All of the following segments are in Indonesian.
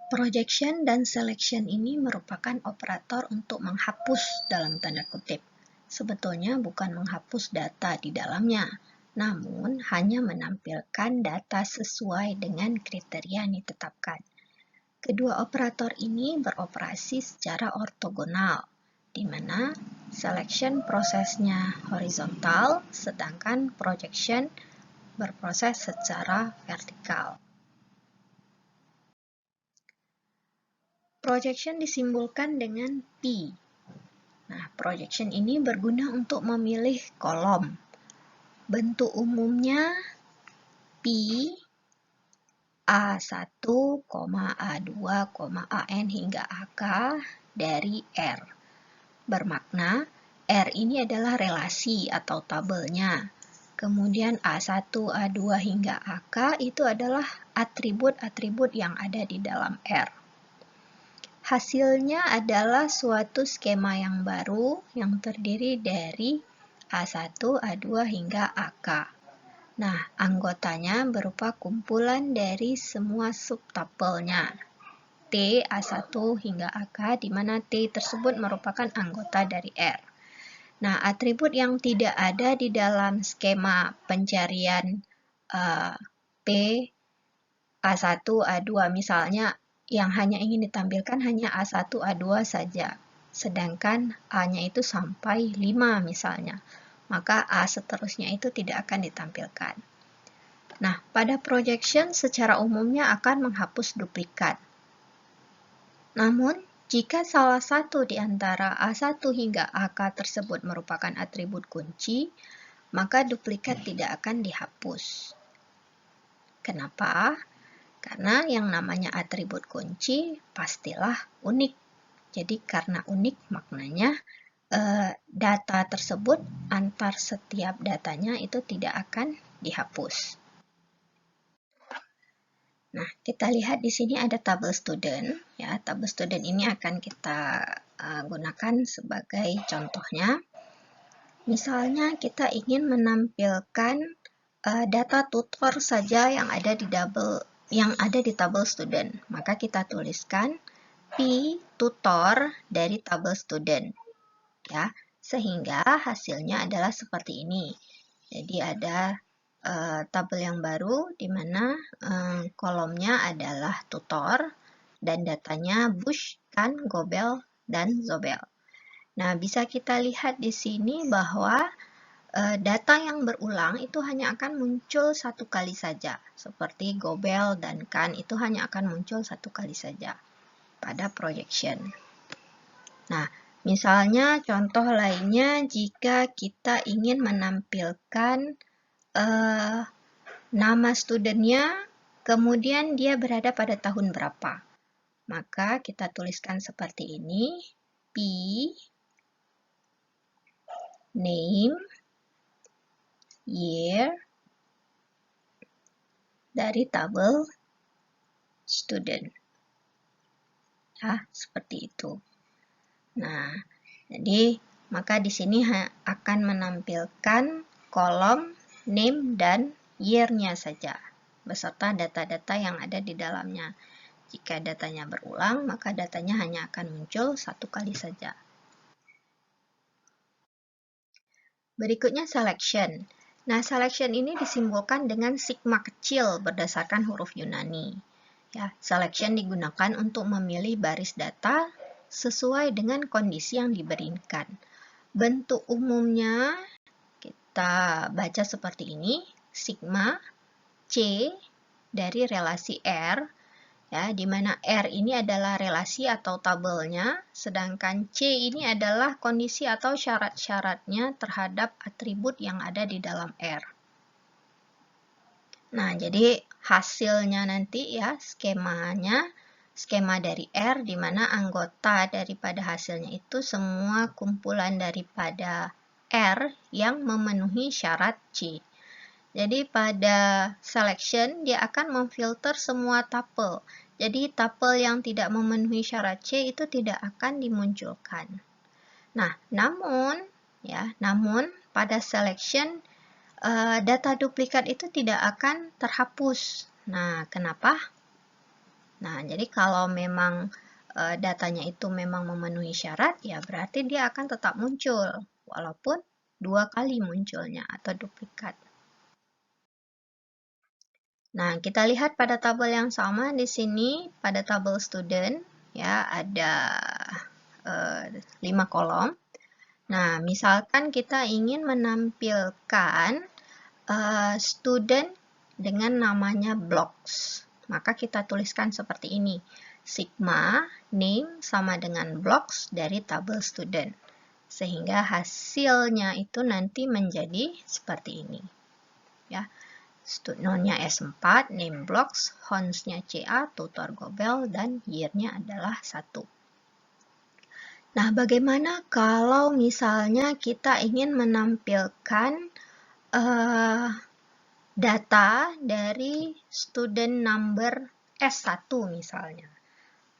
Projection dan selection ini merupakan operator untuk menghapus dalam tanda kutip. Sebetulnya bukan menghapus data di dalamnya, namun hanya menampilkan data sesuai dengan kriteria yang ditetapkan. Kedua operator ini beroperasi secara ortogonal, di mana selection prosesnya horizontal, sedangkan projection berproses secara vertikal. Projection disimbolkan dengan P. Nah, projection ini berguna untuk memilih kolom. Bentuk umumnya P, A1, A2, AN hingga AK dari R. Bermakna R ini adalah relasi atau tabelnya. Kemudian A1, A2 hingga AK itu adalah atribut-atribut yang ada di dalam R. Hasilnya adalah suatu skema yang baru yang terdiri dari A1, A2 hingga AK. Nah, anggotanya berupa kumpulan dari semua subtupelnya. T, A1 hingga AK, di mana T tersebut merupakan anggota dari R. Nah, atribut yang tidak ada di dalam skema pencarian P, A1, A2 misalnya, yang hanya ingin ditampilkan hanya A1, A2 saja. Sedangkan A-nya itu sampai 5 misalnya. Maka A seterusnya itu tidak akan ditampilkan. Nah, pada projection secara umumnya akan menghapus duplikat. Namun, jika salah satu di antara A1 hingga AK tersebut merupakan atribut kunci, maka duplikat tidak akan dihapus. Kenapa? Karena yang namanya atribut kunci pastilah unik. Jadi karena unik maknanya data tersebut antar setiap datanya itu tidak akan dihapus. Nah, kita lihat di sini ada tabel student. Ya, tabel student ini akan kita gunakan sebagai contohnya. Misalnya kita ingin menampilkan data tutor saja yang ada di tabel student, maka kita tuliskan P tutor dari tabel student, ya, sehingga hasilnya adalah seperti ini. Jadi ada tabel yang baru di mana kolomnya adalah tutor dan datanya Bush, Kan, Gobel, dan Zobel. Nah, bisa kita lihat di sini bahwa data yang berulang itu hanya akan muncul satu kali saja, seperti Gobel dan Kan itu hanya akan muncul satu kali saja pada projection. Nah, misalnya contoh lainnya jika kita ingin menampilkan nama studentnya, kemudian dia berada pada tahun berapa, maka kita tuliskan seperti ini, P, name, year, dari tabel student. Ya, seperti itu. Nah, jadi maka di sini akan menampilkan kolom name dan year-nya saja, beserta data-data yang ada di dalamnya. Jika datanya berulang, maka datanya hanya akan muncul satu kali saja. Berikutnya selection. Nah, selection ini disimbolkan dengan sigma kecil berdasarkan huruf Yunani. Ya, selection digunakan untuk memilih baris data sesuai dengan kondisi yang diberikan. Bentuk umumnya kita baca seperti ini, sigma C dari relasi R, ya, di mana R ini adalah relasi atau tabelnya, sedangkan C ini adalah kondisi atau syarat-syaratnya terhadap atribut yang ada di dalam R. Nah, jadi hasilnya nanti ya, skema dari R, di mana anggota daripada hasilnya itu semua kumpulan daripada R yang memenuhi syarat C. Jadi pada selection dia akan memfilter semua tupel. Jadi tupel yang tidak memenuhi syarat C itu tidak akan dimunculkan. Nah, namun pada selection data duplikat itu tidak akan terhapus. Nah, kenapa? Nah, jadi kalau memang datanya itu memang memenuhi syarat, ya berarti dia akan tetap muncul, walaupun 2 kali munculnya atau duplikat. Nah, kita lihat pada tabel yang sama di sini, pada tabel student, ya ada 5 kolom. Nah, misalkan kita ingin menampilkan student dengan namanya blocks, maka kita tuliskan seperti ini. Sigma name sama dengan blocks dari tabel student. Sehingga hasilnya itu nanti menjadi seperti ini. Ya. Studnonya S4, name blocks, Hons-nya CA, tutor Gobel, dan year-nya adalah 1. Nah, bagaimana kalau misalnya kita ingin menampilkan data dari student number S1 misalnya?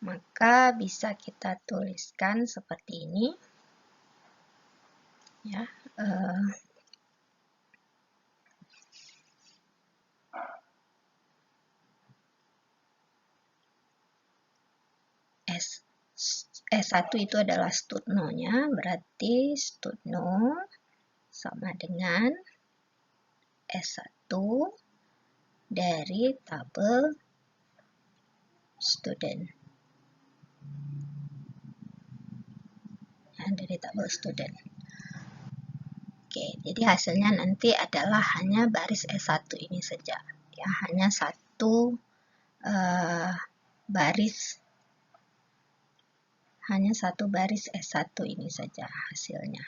Maka bisa kita tuliskan seperti ini. Ya, S1 itu adalah studno-nya, berarti studno sama dengan S1 dari tabel student. Ya, dari tabel student. Oke, jadi hasilnya nanti adalah hanya baris S1 ini saja. Ya, hanya satu baris. Hanya satu baris S1 ini saja hasilnya.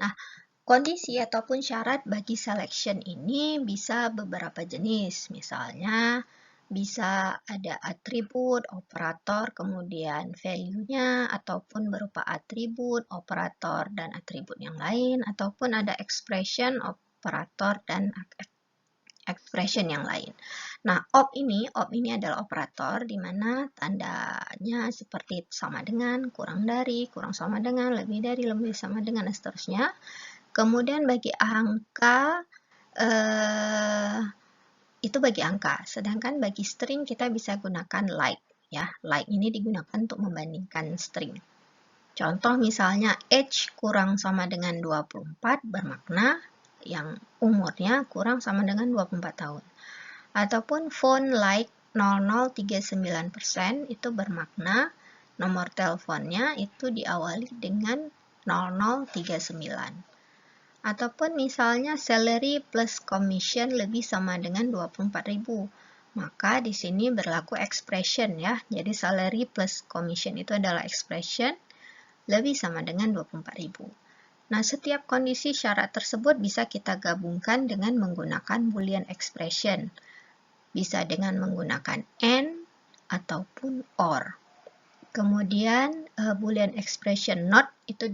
Nah, kondisi ataupun syarat bagi selection ini bisa beberapa jenis. Misalnya, bisa ada atribut, operator, kemudian value-nya, ataupun berupa atribut, operator, dan atribut yang lain, ataupun ada expression, operator, dan expression yang lain. Nah, op ini adalah operator di mana tandanya seperti sama dengan, kurang dari, kurang sama dengan, lebih dari, lebih sama dengan, dan seterusnya. Kemudian bagi angka, itu bagi angka. Sedangkan bagi string kita bisa gunakan like. Ya, like ini digunakan untuk membandingkan string. Contoh misalnya age kurang sama dengan 24 bermakna yang umurnya kurang sama dengan 24 tahun. Ataupun font like 0039% itu bermakna nomor teleponnya itu diawali dengan 0039. Ataupun misalnya salary plus commission lebih sama dengan 24.000. Maka di sini berlaku expression ya. Jadi salary plus commission itu adalah expression lebih sama dengan 24.000. Nah, setiap kondisi syarat tersebut bisa kita gabungkan dengan menggunakan boolean expression. Bisa dengan menggunakan and ataupun or. Kemudian boolean expression not itu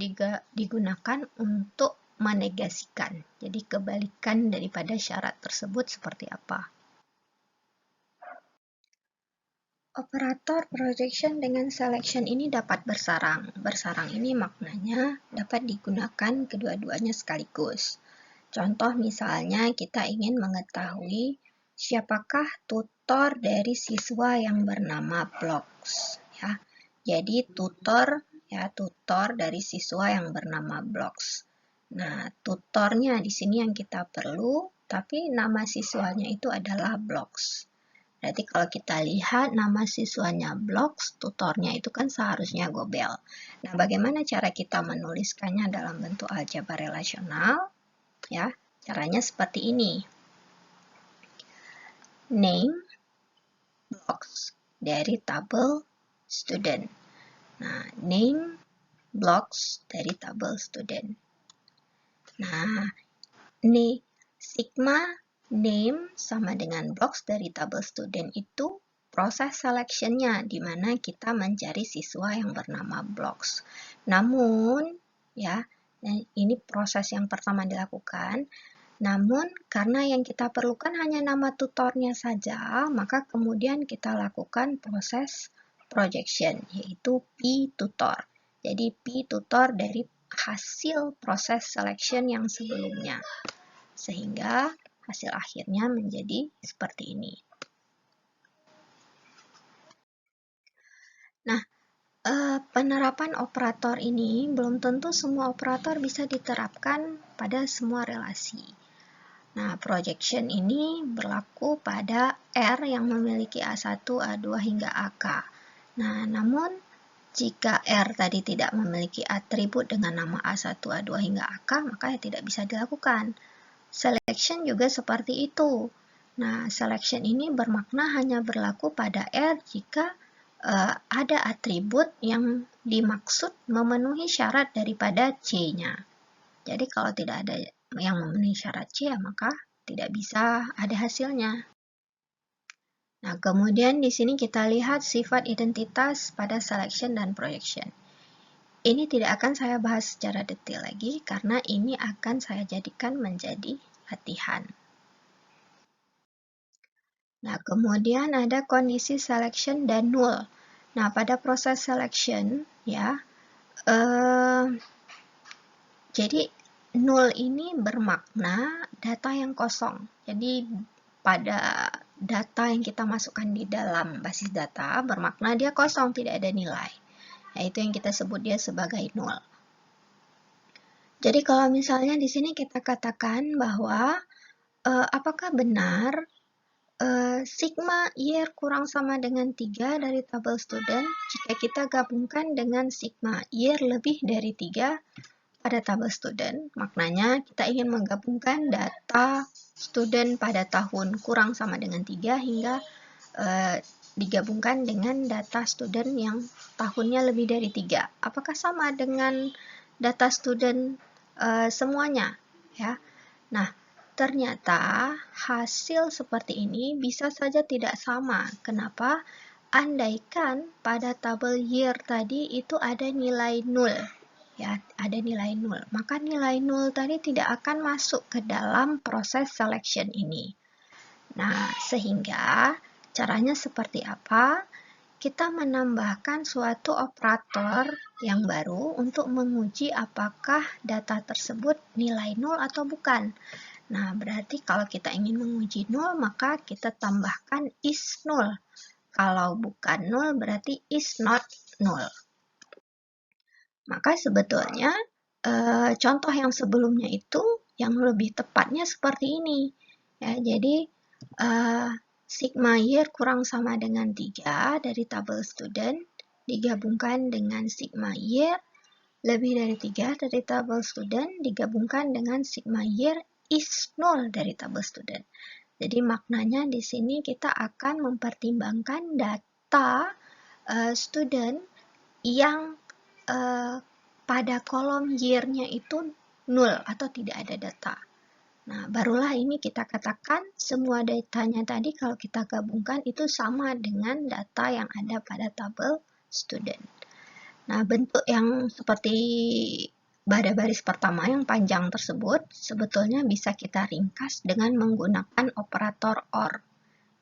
digunakan untuk menegasikan. Jadi kebalikan daripada syarat tersebut seperti apa. Operator projection dengan selection ini dapat bersarang. Bersarang ini maknanya dapat digunakan kedua-duanya sekaligus. Contoh misalnya kita ingin mengetahui siapakah tutor dari siswa yang bernama Blocks. Ya. Jadi tutor dari siswa yang bernama Blocks. Nah, tutornya di sini yang kita perlu, tapi nama siswanya itu adalah Blocks. Berarti kalau kita lihat nama siswanya Blocks, tutornya itu kan seharusnya Gobel. Nah, bagaimana cara kita menuliskannya dalam bentuk aljabar relasional? Ya, caranya seperti ini. Name Blocks dari tabel student. Nah, name Blocks dari tabel student. Nah, ini sigma name sama dengan blocks dari tabel student itu proses selection-nya, di mana kita mencari siswa yang bernama Blocks. Namun, ya, ini proses yang pertama dilakukan. Namun, karena yang kita perlukan hanya nama tutornya saja, maka kemudian kita lakukan proses projection, yaitu p-tutor. Jadi, p-tutor dari hasil proses selection yang sebelumnya. Sehingga hasil akhirnya menjadi seperti ini. Nah, penerapan operator ini belum tentu semua operator bisa diterapkan pada semua relasi. Nah, projection ini berlaku pada R yang memiliki A1, A2 hingga AK. Nah, namun jika R tadi tidak memiliki atribut dengan nama A1, A2 hingga AK, maka tidak bisa dilakukan. Selection juga seperti itu. Nah, selection ini bermakna hanya berlaku pada R jika ada atribut yang dimaksud memenuhi syarat daripada C-nya. Jadi kalau tidak ada yang memenuhi syarat C, maka tidak bisa ada hasilnya. Nah, kemudian di sini kita lihat sifat identitas pada selection dan projection. Ini tidak akan saya bahas secara detail lagi karena ini akan saya jadikan menjadi latihan. Nah, kemudian ada kondisi selection dan null. Nah, pada proses selection, ya, jadi null ini bermakna data yang kosong. Jadi pada data yang kita masukkan di dalam basis data bermakna dia kosong, tidak ada nilai. Yaitu yang kita sebut dia sebagai null. Jadi kalau misalnya di sini kita katakan bahwa apakah benar sigma year kurang sama dengan 3 dari tabel student jika kita gabungkan dengan sigma year lebih dari 3 pada tabel student. Maknanya kita ingin menggabungkan data student pada tahun kurang sama dengan 3 hingga digabungkan dengan data student yang tahunnya lebih dari 3. Apakah sama dengan data student semuanya? Ya. Nah, ternyata hasil seperti ini bisa saja tidak sama. Kenapa? Andaikan pada tabel year tadi itu ada nilai 0, ya, ada nilai 0, maka nilai 0 tadi tidak akan masuk ke dalam proses selection ini. Nah, sehingga caranya seperti apa? Kita menambahkan suatu operator yang baru untuk menguji apakah data tersebut nilai 0 atau bukan. Nah, berarti kalau kita ingin menguji 0, maka kita tambahkan is 0. Kalau bukan 0, berarti is not 0. Maka sebetulnya contoh yang sebelumnya itu yang lebih tepatnya seperti ini. Ya, jadi sigma year kurang sama dengan 3 dari tabel student digabungkan dengan sigma year lebih dari 3 dari tabel student digabungkan dengan sigma year is 0 dari tabel student. Jadi maknanya di sini kita akan mempertimbangkan data student yang pada kolom year-nya itu 0 atau tidak ada data. Nah, barulah ini kita katakan semua datanya tadi kalau kita gabungkan itu sama dengan data yang ada pada tabel student. Nah, bentuk yang seperti pada baris pertama yang panjang tersebut sebetulnya bisa kita ringkas dengan menggunakan operator OR.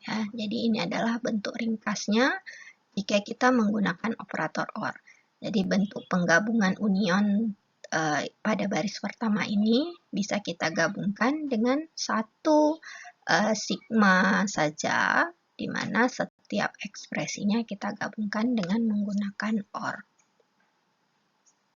Ya, jadi ini adalah bentuk ringkasnya jika kita menggunakan operator OR. Jadi bentuk penggabungan union pada baris pertama ini bisa kita gabungkan dengan satu sigma saja, di mana setiap ekspresinya kita gabungkan dengan menggunakan OR.